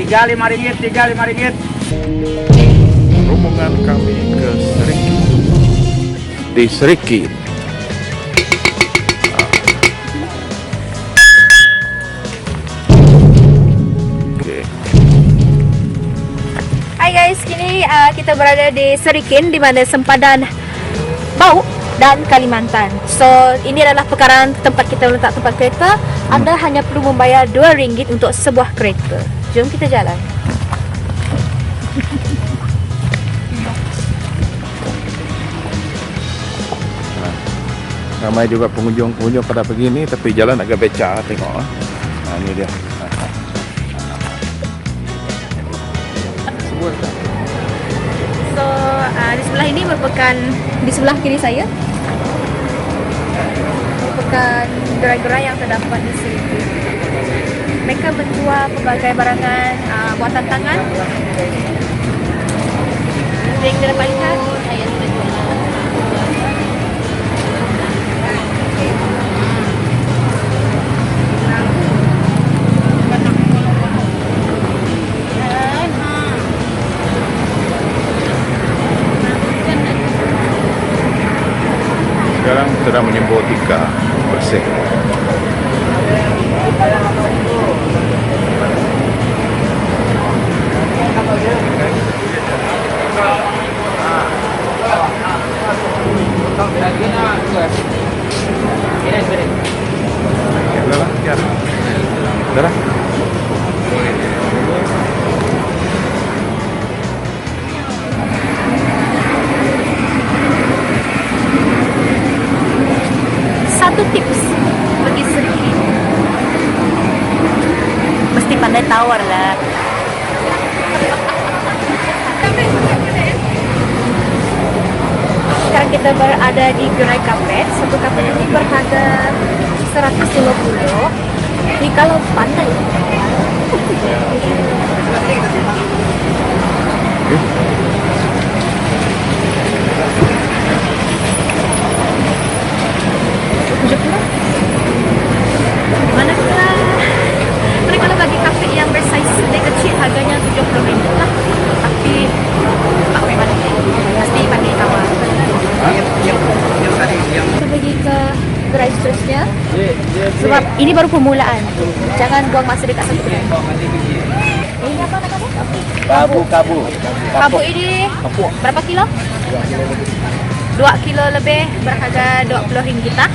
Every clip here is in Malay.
Rp3, Rp3. Rombongan kami ke Seriki. Di Seriki. Oke. Hai guys, kini kita berada di Serikin, di mana sempadan Bau dan Kalimantan. So, ini adalah pekarangan tempat kita letak tempat kereta. Anda hanya perlu membayar RM2 untuk sebuah kereta. Jom kita jalan. Ramai juga pengunjung-pengunjung pada begini, tapi jalan agak becak, tengok. Nah, ini dia. So, di sebelah ini merupakan, di sebelah kiri saya merupakan gerai-gerai yang terdapat di sini. Mereka menjual pelbagai barangan buatan tangan. Yang kita dapat lihat, Sekarang sedang menyembur 3%. Darah. satu tips bagi Seriki, mesti pandai tawar lah. Sekarang kita berada di gerai kapet. Satu kapet ini berharga 150. Jadi kalau pandai manakah mereka kalau bagi kafe yang bersaiz sedikit kecil harganya RM70 lah, tapi tak memang pasti pakai tawar. Kita pergi ke gerai seterusnya sebab ini baru permulaan, jangan buang masa dekat satu gerai. Ini apa namanya? Kabu ini berapa kilo? 2 kilo lebih, berharga RM20 lah.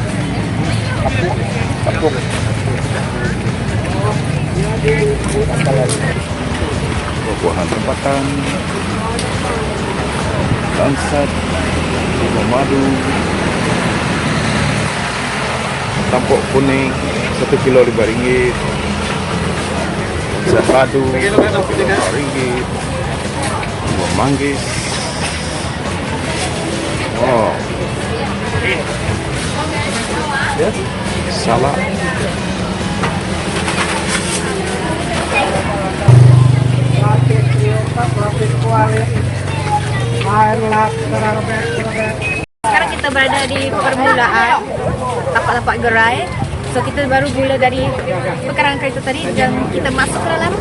Buah-buahan tempatan, lansat, buah madu, tampok kuning 1 kilo RM5, lansat madu RM5, buah manggis. Oh, ya, salak. Sekarang kita berada di permulaan tapak-tapak gerai. So kita baru mula dari pekarangan kereta tadi dan kita masuk ke dalam.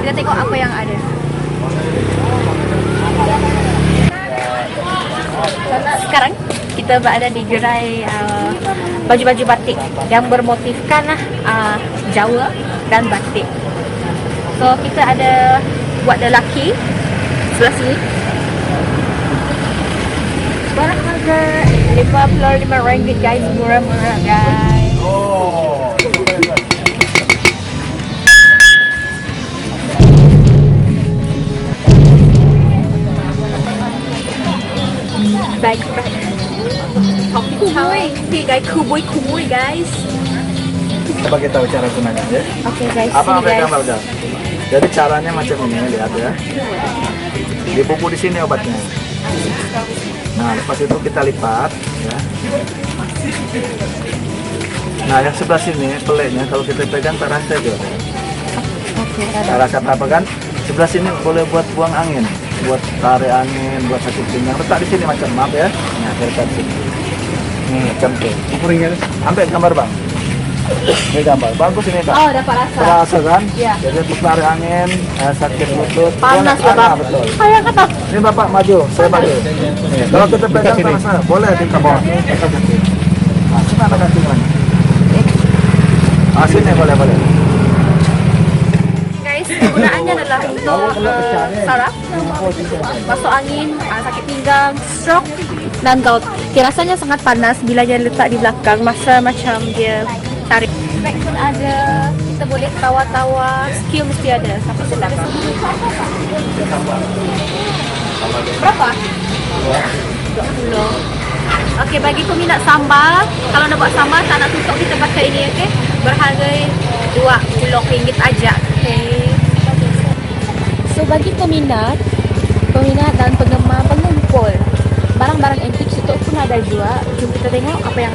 Kita tengok apa yang ada. Sekarang kita berada di gerai baju-baju batik yang bermotifkan Jawa dan batik. So kita ada buat lelaki sebelah sini. Barang harga RM55 guys, murah-murah guys. Oh. Baik. Kubuy guys, kubuy guys. Coba kita tahu cara gunanya ya. Oke guys, Apa sini yang guys. gambar dah? Jadi caranya macam ini, lihat ya. Dipupuk di sini obatnya. Nah, lepas itu kita lipat ya. Nah, yang sebelah sini peletnya kalau kita pegang terasa juga. Oke, Rasa apa kan? Sebelah sini boleh buat buang angin, buat tarik angin, buat sakit pinggang. Letak di sini macam map ya. Nah, kita sini. Macam tu. Sampai gambar bang. Ini gambar. Bagus ini Kak. Oh, dapat rasa. Terasa kan? Iya. Jadi untuk tarik angin, sakit lutut. Panas, Boleh, Bapak. betul. Kayak kata. Ini Bapak maju, saya maju. Nih, kalau kita pegang tangan saya, boleh di bawah. Nih, kita ganti. Nah, sini ada ganti lagi. Sini boleh. Guys, kegunaannya adalah untuk saraf, masuk angin, sakit pinggang, stroke, dan gout. Rasanya sangat panas bila dia letak di belakang, masa macam dia tarik. Back pun ada, kita boleh tawa-tawa, skill mesti ada. Sampai sudah ada berapa? 20. Okey, bagi peminat sambal, kalau nak buat sambal tak nak tutup, kita pakai ini, okey? Berharga RM20 aja. Okey. So bagi peminat dan penggemar pengumpul barang-barang antik, situ pun ada juga. Jom kita tengok apa yang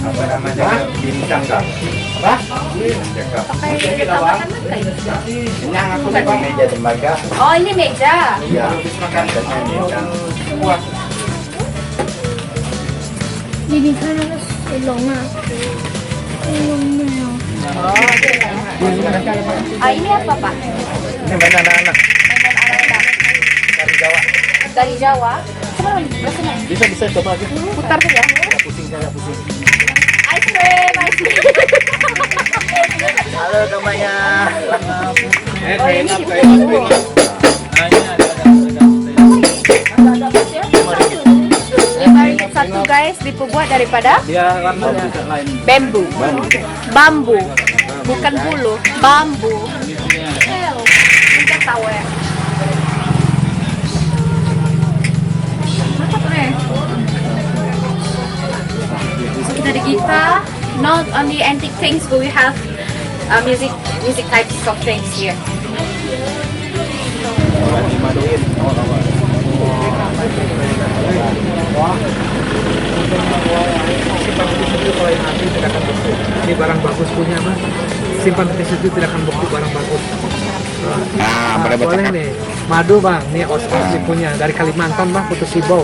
Apa namanya? Bintang Kak. pakai tambahan makan. Yang aku pakai meja tembaga. Oh, ini meja. Iya. Katanya bintang. Jadi kan harus ilongnya. Ini apa, Pak? Ini mainan anak-anak Mainan anak-anak dari Jawa. dari Jawa. Coba bersenang. Bisa coba aja. Putar saja. Pusing. Ice cream. Halo gambarnya. Oh, ini di satu guys dibuat daripada Dia rambutnya lain. bambu, bukan bulu, bambu. Mungkin tahu ya. Kita ada gitar, not only antique things, but we have music types of things here. Simpan di situ kalau yang nanti tidak akan bukti. Ini barang bagus punya Mas. Simpan di situ tidak akan bukti barang bagus. Boleh nih. Madu Bang, ini Oscar punya dari Kalimantan Bang, Putus Sibau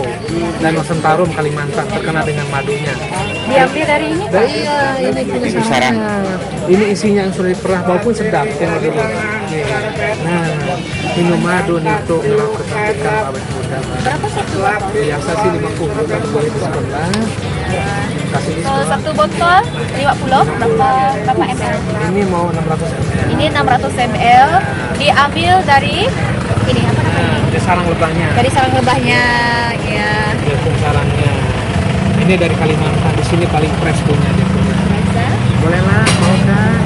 dan Nusantara Kalimantan terkenal dengan madunya. Diambil dari ini, Pak? Ini punya sarangnya. Ini isinya yang sudah diperah bau pun sedap. Tengok dulu. Nih. Nah, minum madu nih untuk merawat kecantikan awet muda. Berapa satu? Biasa sih 50, tapi boleh diskon lah. Kasih So, diskon. satu botol 50, berapa ml? Ini mau 600 ml. Ini 600 ml, diambil dari ini apa namanya? Dari sarang lebahnya. Dari sarang lebahnya, ya. Dia pun sarangnya. Ini dari Kalimantan. Di sini paling fresh punya dia punya. Biasa. Boleh lah, mau kan?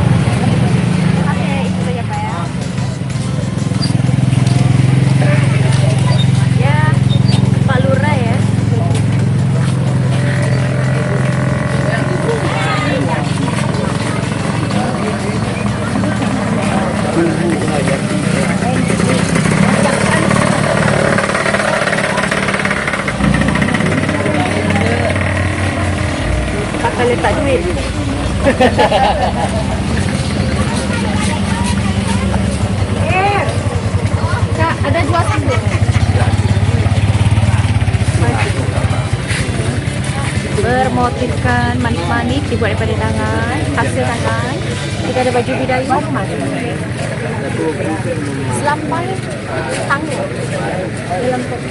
Oke, itu saja Pak ya. Ya, Pak Lurah ya. Pakai letak duit. Kak, ada 2 sendok. Bermotifkan manik-manik dibuat daripada tangan, hasil tangan. Kita ada baju bidai warna. Selampai tangan dalam kopi.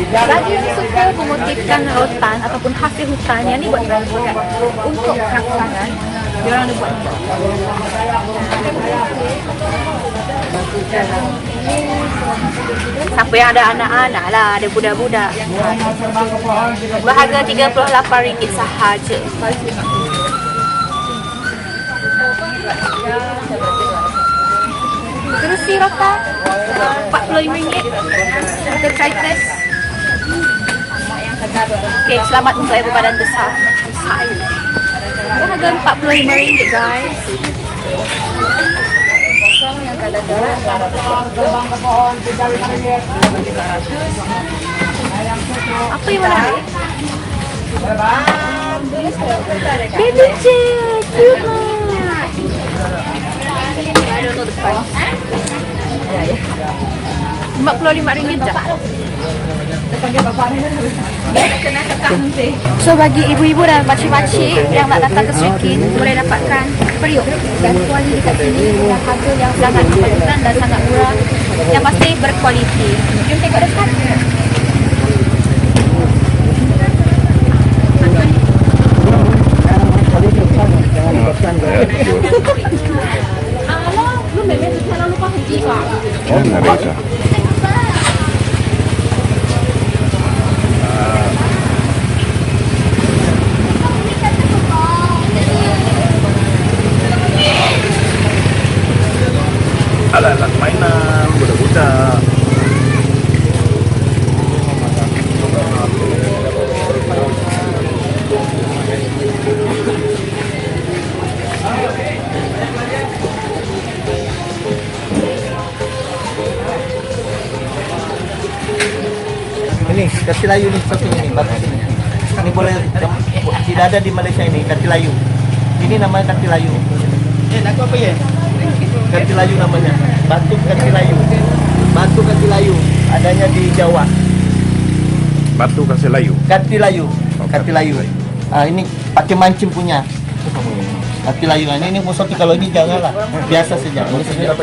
Bagi yang suka memotifkan lautan ataupun hasil hutan yang dibuat dengan untuk rangsangan, Dia orang ada buat. Siapa yang ada anak-anak lah, ada budak-budak. Berharga RM38 sahaja. Terus si rota RM45. Kita try test. Okay, selamat untuk ibu badan besar. Harga RM45 guys. Apa yang mana? Baby chair, cute lah. I don't know the price. RM45 je. So bagi ibu-ibu dan makcik-makcik yang nak datang ke Sri Kin boleh dapatkan periuk dan kuali dekat sini dengan harga yang sangat berkesan dan sangat murah, yang pasti berkualiti. Jom tengok dekat. Alah, lu memang secara lupa kunci kak. Oh, ada bisa. Alat-alat mainan, budak-budak. Ini Katilayu nih satunya nih, bagus ini. Ini boleh tidak ada di Malaysia ini Katilayu. Ini namanya Katilayu. Aku apa ya? Katilayu namanya. Batu Katilayu. Batu Katilayu. Adanya di Jawa. Batu kasih layu. Katilayu. Katilayu. Ah ini pakai mancing punya. Katilayu. Ini musuh kalau ini janganlah. Biasa saja. Ini saja.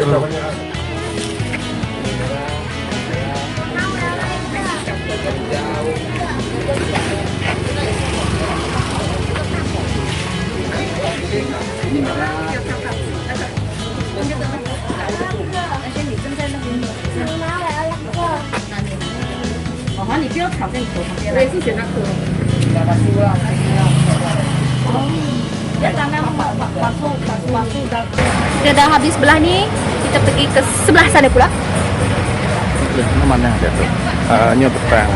Kita dah habis belah ni, kita pergi ke sebelah sana pula. Mana ada tu? Nyo petang.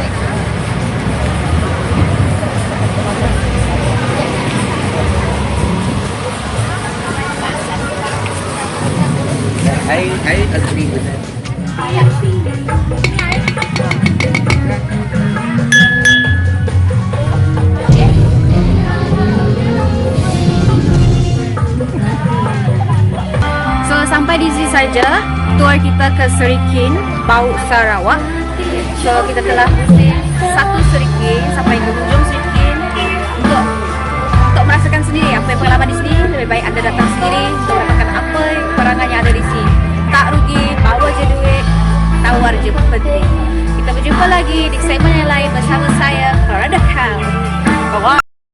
I agree with that. So sampai di sini saja tour kita ke Sri Kin, Bau Sarawak. So kita telah satu Sri Kin sampai ke hujung Sri Kin. Untuk merasakan sendiri apa yang pengalaman di sini, lebih baik anda datang sendiri untuk merasakan apa perangan yang ada di sini. Tak rugi, bawa je duit, tawar je penting. Kita berjumpa lagi di segmen yang lain bersama